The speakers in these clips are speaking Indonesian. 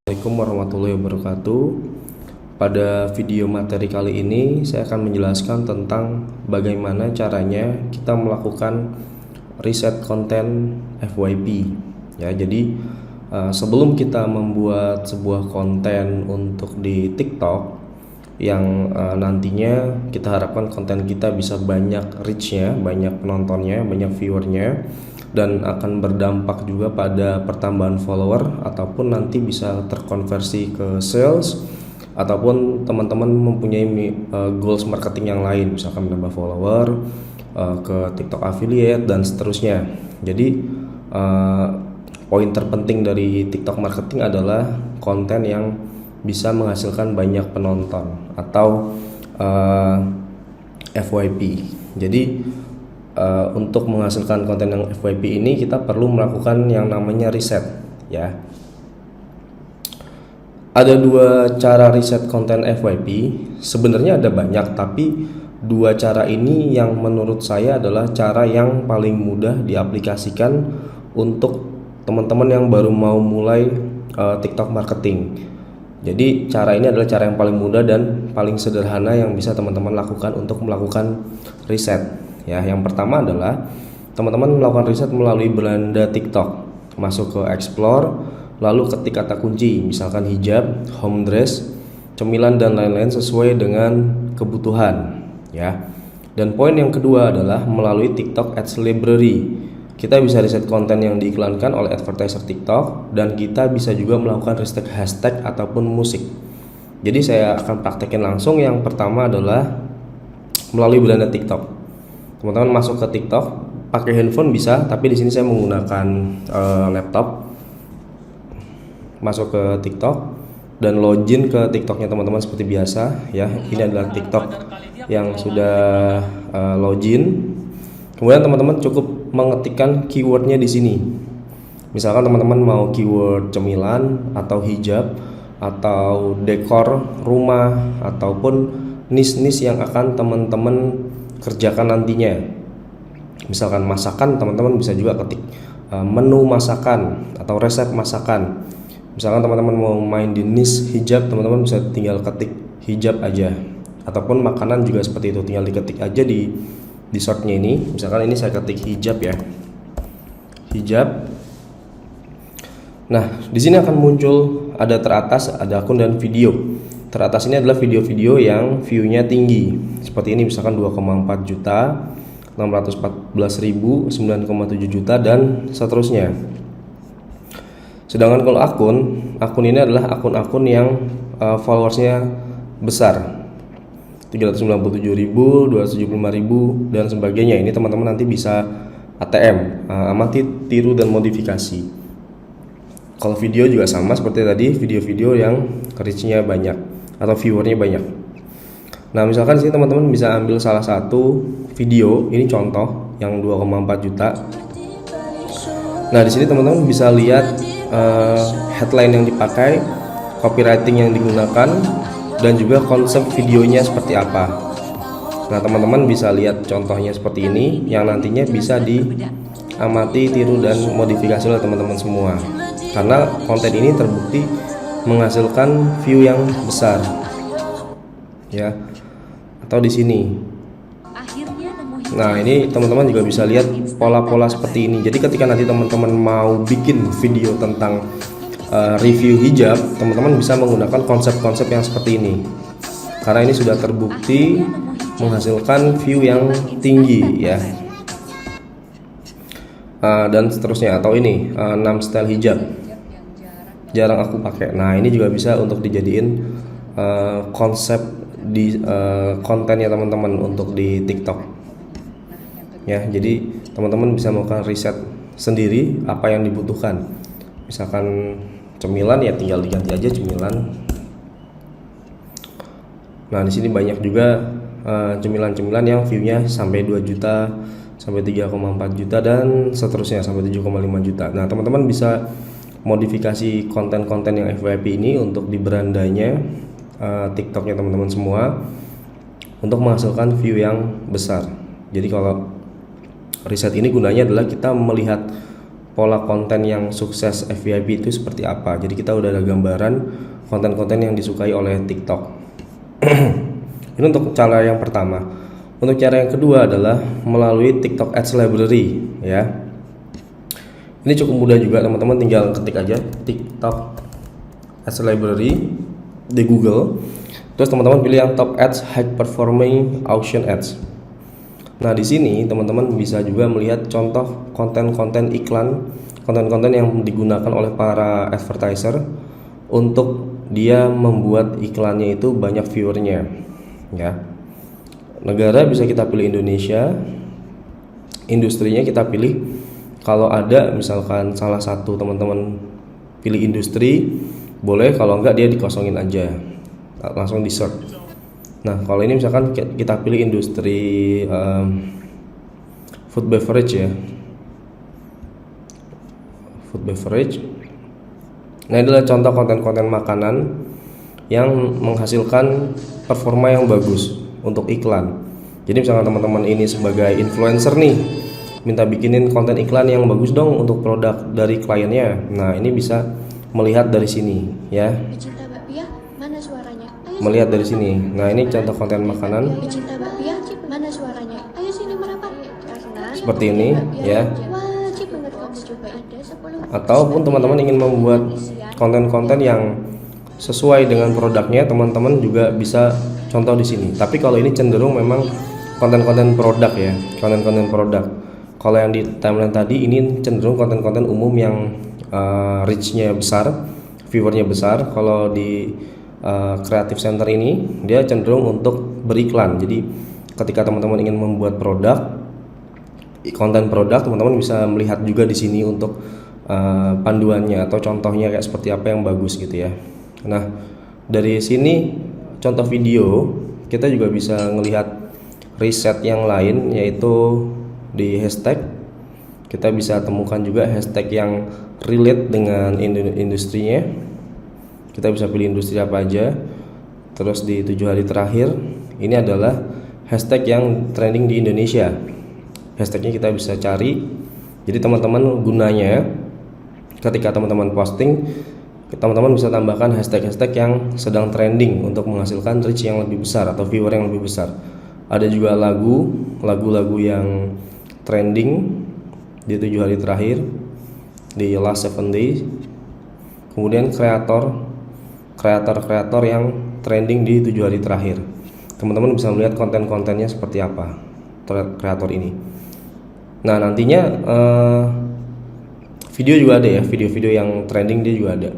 Assalamualaikum warahmatullahi wabarakatuh. Pada video materi kali ini saya akan menjelaskan tentang bagaimana caranya kita melakukan riset konten FYP. Ya, jadi sebelum kita membuat sebuah konten untuk di TikTok yang nantinya kita harapkan konten kita bisa banyak reach-nya, banyak penontonnya, banyak viewernya, dan akan berdampak juga pada pertambahan follower ataupun nanti bisa terkonversi ke sales ataupun teman-teman mempunyai goals marketing yang lain, misalkan menambah follower, ke TikTok affiliate dan seterusnya. Jadi poin terpenting dari TikTok marketing adalah konten yang bisa menghasilkan banyak penonton atau FYP. Jadi untuk menghasilkan konten yang FYP ini kita perlu melakukan yang namanya riset, ya. Ada dua cara riset konten FYP. Sebenarnya ada banyak, tapi dua cara ini yang menurut saya adalah cara yang paling mudah diaplikasikan untuk teman-teman yang baru mau mulai TikTok marketing. Jadi cara ini adalah cara yang paling mudah dan paling sederhana yang bisa teman-teman lakukan untuk melakukan riset. Ya, yang pertama adalah teman-teman melakukan riset melalui beranda TikTok. Masuk ke explore, lalu ketik kata kunci, misalkan hijab, home dress, cemilan dan lain-lain sesuai dengan kebutuhan, ya. Dan poin yang kedua adalah melalui TikTok Ads Library. Kita bisa riset konten yang diiklankan oleh advertiser TikTok dan kita bisa juga melakukan riset hashtag ataupun musik. Jadi saya akan praktekin langsung. Yang pertama adalah melalui beranda TikTok. Teman-teman masuk ke TikTok pakai handphone bisa, tapi di sini saya menggunakan laptop. Masuk ke TikTok dan login ke TikToknya teman-teman seperti biasa, ya. Ini adalah TikTok yang sudah login. Kemudian teman-teman cukup mengetikkan keywordnya di sini. Misalkan teman-teman mau keyword cemilan atau hijab atau dekor rumah ataupun niche-niche yang akan teman-teman kerjakan nantinya. Misalkan masakan, teman-teman bisa juga ketik menu masakan atau resep masakan. Misalkan teman-teman mau main di niche hijab, teman-teman bisa tinggal ketik hijab aja. Ataupun makanan juga seperti itu, tinggal diketik aja di shortnya ini. Misalkan ini saya ketik hijab, ya, hijab. Nah, di sini akan muncul ada teratas ada akun dan video. Teratas ini adalah video-video yang view-nya tinggi. Seperti ini, misalkan 2,4 juta, 614.000, 9,7 juta dan seterusnya. Sedangkan kalau akun ini adalah akun-akun yang followersnya besar, 397.000, 275.000 dan sebagainya. Ini teman-teman nanti bisa ATM, amati, tiru dan modifikasi. Kalau video juga sama seperti tadi, video-video yang reach-nya banyak atau viewernya banyak. Nah, misalkan sini teman-teman bisa ambil salah satu video, ini contoh yang 2,4 juta. Nah, di sini teman-teman bisa lihat headline yang dipakai, copywriting yang digunakan, dan juga konsep videonya seperti apa. Nah, teman-teman bisa lihat contohnya seperti ini yang nantinya bisa diamati, tiru dan modifikasi oleh teman-teman semua. Karena konten ini terbukti menghasilkan view yang besar, ya. Atau di sini. Nah, ini teman-teman juga bisa lihat pola-pola seperti ini. Jadi ketika nanti teman-teman mau bikin video tentang review hijab, teman-teman bisa menggunakan konsep-konsep yang seperti ini. Karena ini sudah terbukti menghasilkan view yang tinggi, ya. Dan seterusnya. Atau ini 6 style hijab, jarang aku pakai. Nah, ini juga bisa untuk dijadiin konsep di kontennya teman-teman untuk di TikTok, ya. Jadi teman-teman bisa melakukan riset sendiri apa yang dibutuhkan. Misalkan cemilan, ya tinggal diganti aja cemilan. Nah, di sini banyak juga cemilan-cemilan yang view-nya sampai 2 juta, sampai 3,4 juta dan seterusnya sampai 7,5 juta. Nah, teman-teman bisa modifikasi konten-konten yang FYP ini untuk di berandanya TikToknya teman-teman semua untuk menghasilkan view yang besar. Jadi kalau riset ini gunanya adalah kita melihat pola konten yang sukses FYP itu seperti apa. Jadi kita udah ada gambaran konten-konten yang disukai oleh TikTok. Ini untuk cara yang pertama. Untuk cara yang kedua adalah melalui TikTok Ads Library ya. Ini cukup mudah juga, teman-teman tinggal ketik aja TikTok Ads Library di Google. Terus teman-teman pilih yang Top Ads High Performing Auction Ads. Nah, di sini teman-teman bisa juga melihat contoh konten-konten iklan, konten-konten yang digunakan oleh para advertiser untuk dia membuat iklannya itu banyak viewernya ya. Negara bisa kita pilih Indonesia, industrinya kita pilih, kalau ada misalkan salah satu teman-teman pilih industri boleh, kalau enggak dia dikosongin aja, langsung di search. Nah, kalau ini misalkan kita pilih industri food beverage ya, food beverage. Nah, ini adalah contoh konten-konten makanan yang menghasilkan performa yang bagus untuk iklan. Jadi misalkan teman-teman ini sebagai influencer nih, minta bikinin konten iklan yang bagus dong untuk produk dari kliennya. Nah, ini bisa melihat dari sini ya. Mana suaranya? Melihat dari sini. Nah, ini contoh konten makanan. Pecinta bakpia, mana suaranya? Ayo sini merapat. Seperti ini ya. Wajib banget kamu coba. Ada 10. Ataupun teman-teman ingin membuat konten-konten yang sesuai dengan produknya, teman-teman juga bisa contoh di sini. Tapi kalau ini cenderung memang konten-konten produk ya, konten-konten produk. Kalau yang di timeline tadi ini cenderung konten-konten umum yang reach-nya besar, viewernya besar. Kalau di Creative Center ini dia cenderung untuk beriklan. Jadi ketika teman-teman ingin membuat produk, konten produk, teman-teman bisa melihat juga di sini untuk panduannya atau contohnya kayak seperti apa yang bagus gitu ya. Nah, dari sini contoh video kita juga bisa melihat riset yang lain, yaitu di hashtag. Kita bisa temukan juga hashtag yang relate dengan industrinya. Kita bisa pilih industri apa aja. Terus di 7 hari terakhir, ini adalah hashtag yang trending di Indonesia. Hashtagnya kita bisa cari. Jadi teman-teman gunanya ketika teman-teman posting, teman-teman bisa tambahkan hashtag-hashtag yang sedang trending untuk menghasilkan reach yang lebih besar atau viewer yang lebih besar. Ada juga lagu-lagu yang trending di 7 hari terakhir, di last 7 days. Kemudian kreator yang trending di 7 hari terakhir. Teman-teman bisa melihat konten-kontennya seperti apa kreator ini. Nah, nantinya video juga ada ya, video-video yang trending dia juga ada.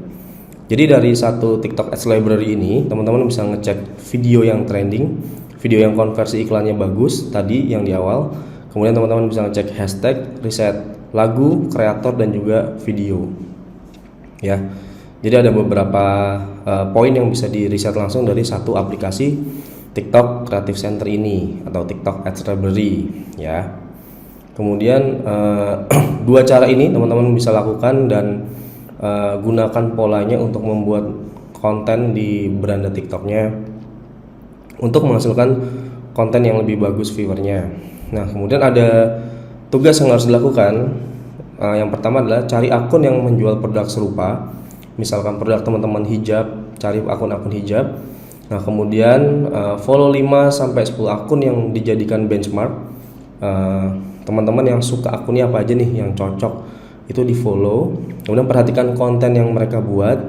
Jadi dari satu TikTok Ads Library ini, teman-teman bisa ngecek video yang trending, video yang konversi iklannya bagus tadi yang di awal. Kemudian teman-teman bisa ngecek hashtag, riset lagu, kreator, dan juga video ya. Jadi ada beberapa poin yang bisa di riset langsung dari satu aplikasi TikTok Creative Center ini atau TikTok Ads Library ya. Kemudian dua cara ini teman-teman bisa lakukan dan gunakan polanya untuk membuat konten di beranda TikToknya untuk menghasilkan konten yang lebih bagus viewernya. Nah, kemudian ada tugas yang harus dilakukan. Yang pertama adalah cari akun yang menjual produk serupa. Misalkan produk teman-teman hijab, cari akun-akun hijab. Nah, kemudian follow 5-10 akun yang dijadikan benchmark. Teman-teman yang suka akunnya apa aja nih yang cocok, itu di follow. Kemudian perhatikan konten yang mereka buat,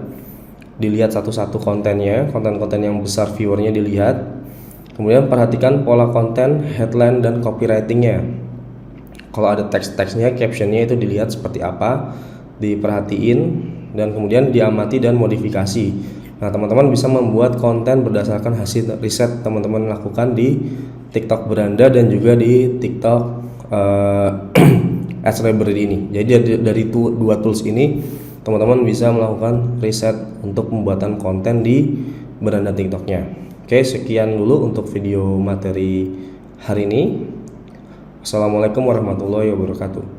dilihat satu-satu kontennya, konten-konten yang besar viewernya dilihat. Kemudian perhatikan pola konten, headline, dan copywritingnya. Kalau ada teks-teksnya, captionnya itu dilihat seperti apa, diperhatiin, dan kemudian diamati dan modifikasi. Nah, teman-teman bisa membuat konten berdasarkan hasil riset teman-teman lakukan di TikTok beranda dan juga di TikTok Ads Library ini. Jadi dari dua tools ini teman-teman bisa melakukan riset untuk pembuatan konten di beranda TikToknya. Oke, sekian dulu untuk video materi hari ini. Assalamualaikum warahmatullahi wabarakatuh.